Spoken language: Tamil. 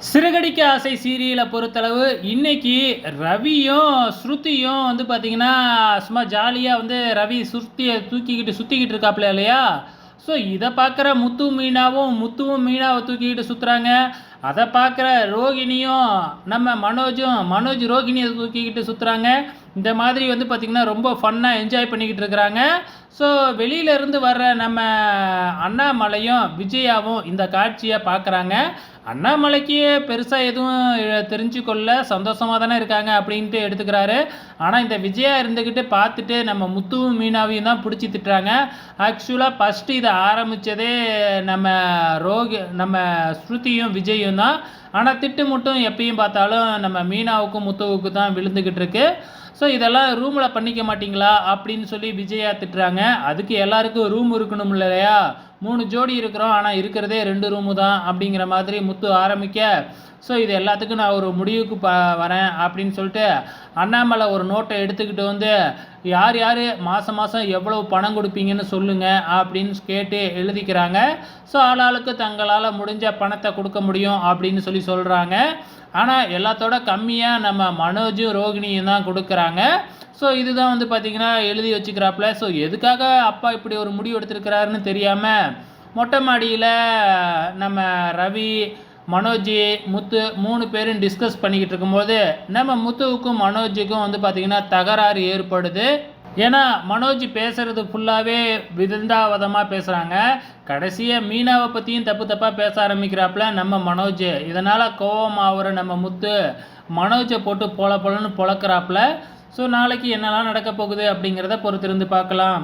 சிறகடிக்க ஆசை சீரியலை பொறுத்தளவு இன்னைக்கு ரவியும் ஸ்ருதியும் வந்து பார்த்தீங்கன்னா சும்மா ஜாலியாக வந்து ரவி சுருத்தியை தூக்கிக்கிட்டு சுற்றிக்கிட்டு இருக்காப்புல இல்லையா. ஸோ இதை பார்க்குற முத்துவும் மீனாவை தூக்கிக்கிட்டு சுற்றுறாங்க. அதை பார்க்குற ரோகிணியும் நம்ம மனோஜ் ரோகிணியை தூக்கிக்கிட்டு சுற்றுறாங்க. இந்த மாதிரி வந்து பார்த்திங்கன்னா ரொம்ப ஃபன்னாக என்ஜாய் பண்ணிக்கிட்டு இருக்கிறாங்க. ஸோ வெளியிலேருந்து வர்ற நம்ம அண்ணாமலையும் விஜயாவும் இந்த காட்சியை பார்க்குறாங்க. அண்ணாமலைக்கு பெருசாக எதுவும் தெரிஞ்சுக்கொள்ள சந்தோஷமாக தானே இருக்காங்க அப்படின்ட்டு எடுத்துக்கிறாரு. ஆனால் இந்த விஜயா இருந்துக்கிட்டு பார்த்துட்டு நம்ம முத்துவும் மீனாவையும் தான் பிடிச்சி திட்டுறாங்க. ஆக்சுவலாக ஃபஸ்ட்டு இதை ஆரம்பித்ததே நம்ம ஸ்ருதியும் விஜயும் தான். ஆனால் திட்டு மட்டும் எப்பயும் பார்த்தாலும் நம்ம மீனாவுக்கும் முத்துவுக்கும் தான் விழுந்துக்கிட்டு இருக்கு. ஸோ இதெல்லாம் ரூமில் பண்ணிக்க மாட்டிங்களா அப்படின்னு சொல்லி விஜயா திட்டுறாங்க. அதுக்கு எல்லாருக்கும் ரூம் இருக்கணும் இல்லையா, 3 ஜோடி இருக்கிறோம், ஆனால் இருக்கிறதே 2 ரூமு தான் அப்படிங்கிற மாதிரி முத்து ஆரம்பிக்க, ஸோ இது எல்லாத்துக்கும் நான் ஒரு முடிவுக்கு வரேன் அப்படின்னு சொல்லிட்டு அண்ணாமலை ஒரு நோட்டை எடுத்துக்கிட்டு வந்து யார் மாதம் எவ்வளவு பணம் கொடுப்பீங்கன்னு சொல்லுங்கள் அப்படின்னு கேட்டு எழுதிக்கிறாங்க. ஸோ ஆளாளுக்கு தங்களால் முடிஞ்ச பணத்தை கொடுக்க முடியும் அப்படின்னு சொல்கிறாங்க. ஆனால் எல்லாத்தோட கம்மியாக நம்ம மனோஜும் ரோகிணியும் தான் கொடுக்குறாங்க. ஸோ இதுதான் வந்து பார்த்திங்கன்னா எழுதி வச்சுக்கிறாப்புல. ஸோ எதுக்காக அப்பா இப்படி ஒரு முடிவு எடுத்துருக்கிறாருன்னு தெரியாமல் மொட்டை மாடியில் நம்ம ரவி, மனோஜ், முத்து 3 பேரும் டிஸ்கஸ் பண்ணிக்கிட்டு இருக்கும்போது நம்ம முத்துவுக்கும் மனோஜுக்கும் வந்து பார்த்திங்கன்னா தகராறு ஏற்படுது. ஏன்னா மனோஜ் பேசுகிறது ஃபுல்லாகவே விதந்தாவதமாக பேசுகிறாங்க. கடைசியாக மீனாவை பற்றியும் தப்பாக பேச ஆரம்பிக்கிறாப்புல நம்ம மனோஜ். இதனால் கோவம் ஆகிற நம்ம முத்து மனோஜை போட்டு பொலன்னு பொழக்கிறாப்புல. ஸோ நாளைக்கு என்னெல்லாம் நடக்க போகுது அப்படிங்கிறத பொறுத்திருந்து பார்க்கலாம்.